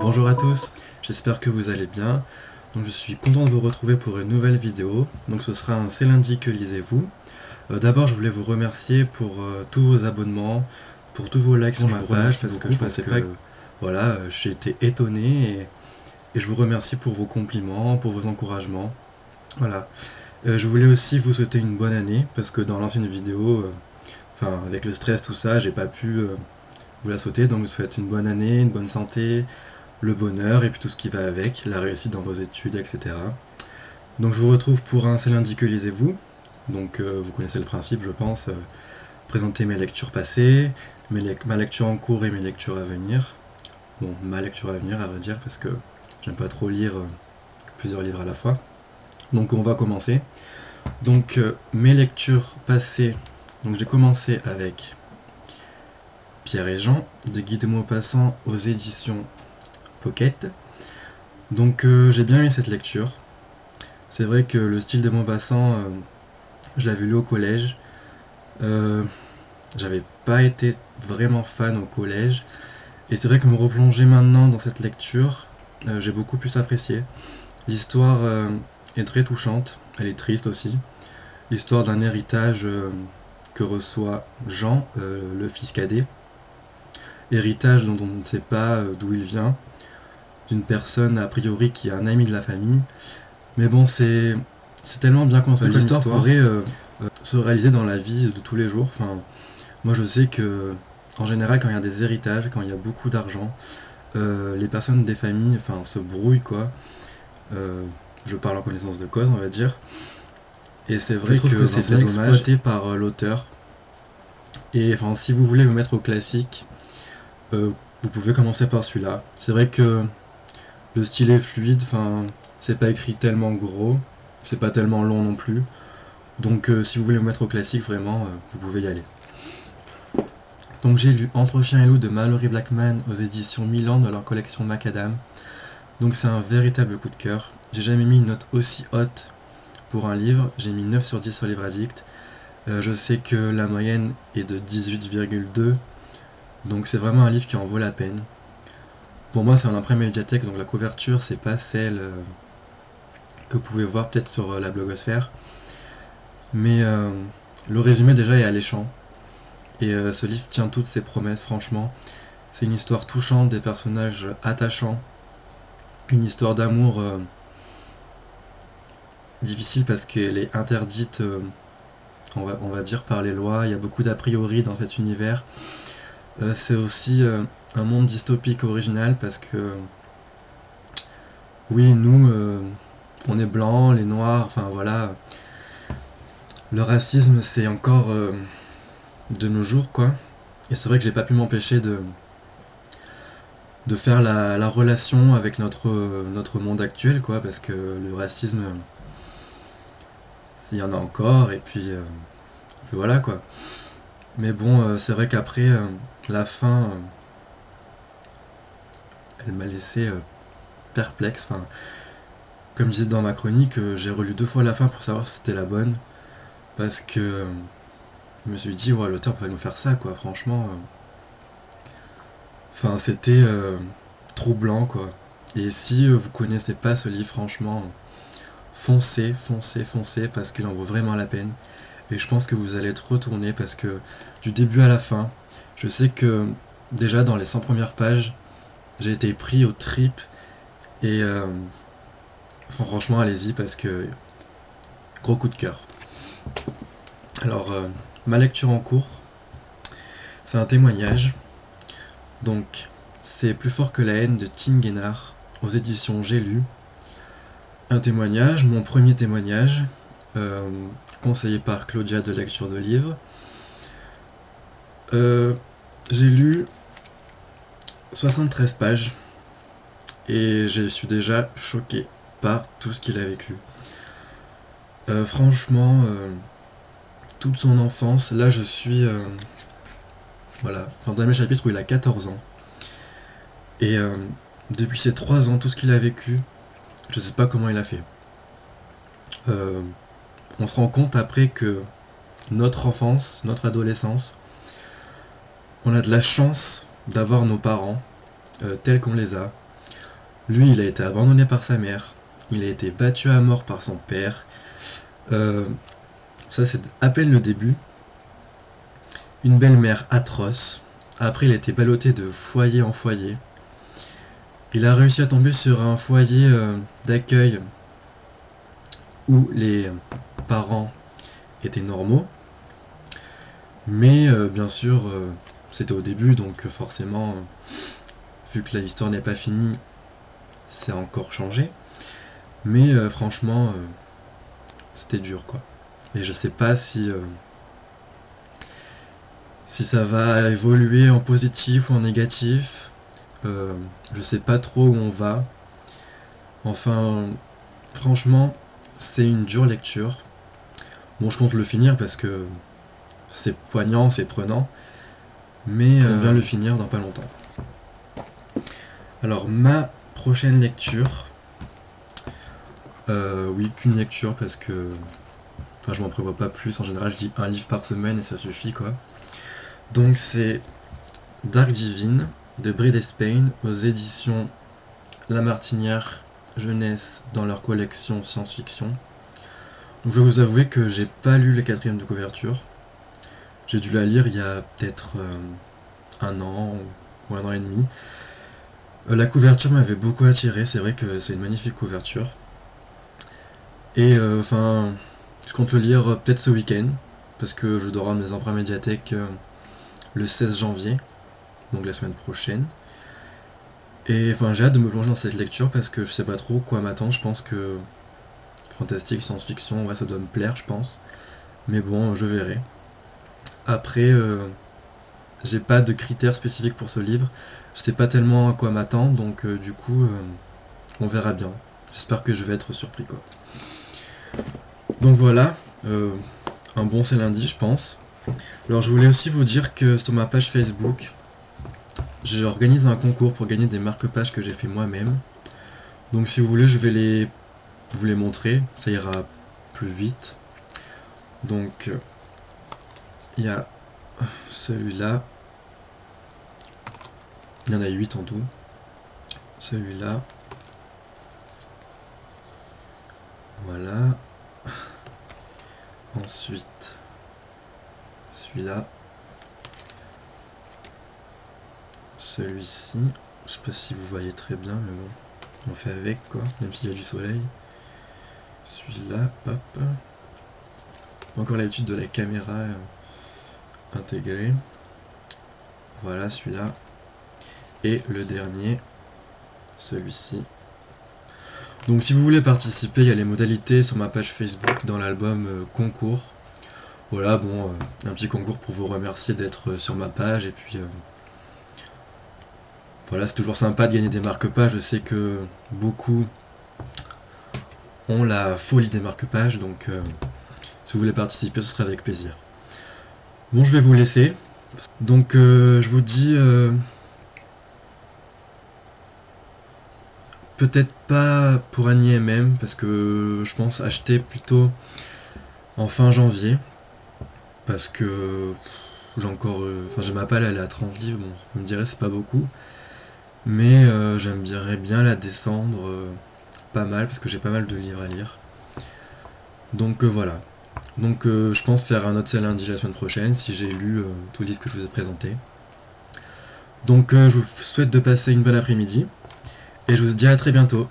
Bonjour à tous, j'espère que vous allez bien. Donc je suis content de vous retrouver pour une nouvelle vidéo. Donc ce sera un C'est lundi que lisez-vous. D'abord je voulais vous remercier pour tous vos abonnements, pour tous vos likes sur ma page, parce que je pensais pas que... Voilà, j'ai été étonné et je vous remercie pour vos compliments, pour vos encouragements. Voilà. Je voulais aussi vous souhaiter une bonne année, parce que dans l'ancienne vidéo, avec le stress, tout ça, j'ai pas pu vous la souhaiter. Donc je vous souhaite une bonne année, une bonne santé, le bonheur et puis tout ce qui va avec, la réussite dans vos études, etc. Donc je vous retrouve pour un C'est lundi que lisez-vous. Donc vous connaissez le principe, je pense. Présenter mes lectures passées, ma lecture en cours et mes lectures à venir. Bon, ma lecture à venir à vrai dire, parce que j'aime pas trop lire plusieurs livres à la fois. Donc on va commencer. Donc mes lectures passées, donc j'ai commencé avec Pierre et Jean, de Guy de Maupassant aux éditions Pocket. Donc j'ai bien aimé cette lecture. C'est vrai que le style de Maupassant, je l'avais lu au collège. J'avais pas été vraiment fan au collège. Et c'est vrai que me replonger maintenant dans cette lecture, j'ai beaucoup plus apprécié. L'histoire est très touchante, elle est triste aussi. L'histoire d'un héritage que reçoit Jean, le fils cadet. Héritage dont on ne sait pas d'où il vient, d'une personne a priori qui est un ami de la famille. Mais bon, c'est tellement bien construit. L'histoire pourrait se réaliser dans la vie de tous les jours. Enfin, moi je sais que en général quand il y a des héritages, quand il y a beaucoup d'argent, les personnes des familles se brouillent quoi. Je parle en connaissance de cause on va dire. Et c'est vrai que c'est bien exploité par l'auteur. Et enfin si vous voulez vous mettre au classique, vous pouvez commencer par celui-là. C'est vrai que le style est fluide, c'est pas écrit tellement gros, c'est pas tellement long non plus. Donc si vous voulez vous mettre au classique vraiment, vous pouvez y aller. Donc j'ai lu Entre chien et loup de Malory Blackman aux éditions Milan de leur collection Macadam. Donc c'est un véritable coup de cœur. J'ai jamais mis une note aussi haute pour un livre, j'ai mis 9 sur 10 sur Livre Addict. Je sais que la moyenne est de 18,2, donc c'est vraiment un livre qui en vaut la peine. Pour moi c'est un imprimé médiathèque, donc la couverture c'est pas celle que vous pouvez voir peut-être sur la blogosphère. Mais le résumé déjà est alléchant. Et ce livre tient toutes ses promesses, franchement. C'est une histoire touchante, des personnages attachants. Une histoire d'amour difficile parce qu'elle est interdite, on va dire, par les lois. Il y a beaucoup d'a priori dans cet univers. C'est aussi un monde dystopique original parce que, oui, nous, on est blancs, les noirs, voilà. Le racisme, c'est encore de nos jours, quoi. Et c'est vrai que j'ai pas pu m'empêcher de faire la relation avec notre monde actuel, quoi, parce que le racisme, il y en a encore, et puis voilà, quoi. Mais bon, c'est vrai qu'après, la fin, elle m'a laissé perplexe. Comme je disais dans ma chronique, j'ai relu 2 fois la fin pour savoir si c'était la bonne, parce que je me suis dit, ouais, l'auteur pourrait nous faire ça, quoi, franchement. C'était troublant, quoi. Et si vous connaissez pas ce livre, franchement, foncez, parce qu'il en vaut vraiment la peine. Et je pense que vous allez être retourné parce que du début à la fin, je sais que déjà dans les 100 premières pages, j'ai été pris aux tripes. Et franchement, allez-y parce que gros coup de cœur. Alors, ma lecture en cours, c'est un témoignage. Donc, c'est Plus fort que la haine de Tim Guénard aux éditions J'ai lu. Un témoignage, mon premier témoignage, conseillé par Claudia de Lecture de Livres. J'ai lu 73 pages et je suis déjà choqué par tout ce qu'il a vécu. Franchement, toute son enfance, là je suis... voilà, dans le dernier chapitre où il a 14 ans. Et depuis ces 3 ans, tout ce qu'il a vécu, je sais pas comment il a fait. On se rend compte après que notre enfance, notre adolescence, on a de la chance d'avoir nos parents tels qu'on les a. Lui, il a été abandonné par sa mère, il a été battu à mort par son père. Ça, c'est à peine le début. Une belle-mère atroce. Après, il a été ballotté de foyer en foyer. Il a réussi à tomber sur un foyer d'accueil où les parents étaient normaux. Mais bien sûr, c'était au début, donc forcément, vu que l'histoire n'est pas finie, c'est encore changé. Mais franchement, c'était dur quoi. Et je sais pas si ça va évoluer en positif ou en négatif. Je sais pas trop où on va. Enfin, franchement, c'est une dure lecture. Bon, je compte le finir parce que c'est poignant, c'est prenant. Mais je compte bien le finir dans pas longtemps. Alors, ma prochaine lecture... oui, qu'une lecture parce que... Enfin, je m'en prévois pas plus. En général, je dis un livre par semaine et ça suffit, quoi. Donc, c'est Dark Divine de Bride Spain aux éditions La Martinière Jeunesse dans leur collection science-fiction. Donc, je vais vous avouer que j'ai pas lu la 4e de couverture. J'ai dû la lire il y a peut-être un an ou un an et demi. La couverture m'avait beaucoup attiré, c'est vrai que c'est une magnifique couverture. Et enfin, je compte le lire peut-être ce week-end, parce que je dois rendre mes emprunts médiathèque le 16 janvier, donc la semaine prochaine. Et enfin, j'ai hâte de me plonger dans cette lecture parce que je sais pas trop quoi m'attendre. Je pense que fantastique, science-fiction, ouais, ça doit me plaire, je pense. Mais bon, je verrai. Après, j'ai pas de critères spécifiques pour ce livre. Je sais pas tellement à quoi m'attendre, donc du coup, on verra bien. J'espère que je vais être surpris, quoi. Donc voilà, un bon c'est lundi, je pense. Alors je voulais aussi vous dire que sur ma page Facebook, j'organise un concours pour gagner des marque-pages que j'ai fait moi-même. Donc si vous voulez, je vais vous les montrer, ça ira plus vite. Donc il y a celui-là, il y en a 8 en tout. Celui-là, voilà. Ensuite, celui-là, celui-ci, je sais pas si vous voyez très bien, mais bon, on fait avec quoi, même s'il y a du soleil. Celui-là, hop. Encore l'habitude de la caméra intégrée. Voilà celui-là. Et le dernier, celui-ci. Donc si vous voulez participer, il y a les modalités sur ma page Facebook dans l'album concours. Voilà, bon, un petit concours pour vous remercier d'être sur ma page. Et puis voilà, c'est toujours sympa de gagner des marque-pages. Je sais que beaucoup ont la folie des marque-pages. Donc si vous voulez participer, ce sera avec plaisir. Bon, je vais vous laisser. Donc je vous dis... peut-être pas pour un IMM, parce que je pense acheter plutôt en fin janvier, parce que j'ai encore... Enfin, j'ai ma palle, elle est à 30 livres, bon, vous me direz c'est pas beaucoup, mais j'aimerais bien la descendre pas mal, parce que j'ai pas mal de livres à lire. Donc voilà. Donc je pense faire un autre sale lundi la semaine prochaine, si j'ai lu tous les livres que je vous ai présentés. Donc je vous souhaite de passer une bonne après-midi, et je vous dis à très bientôt.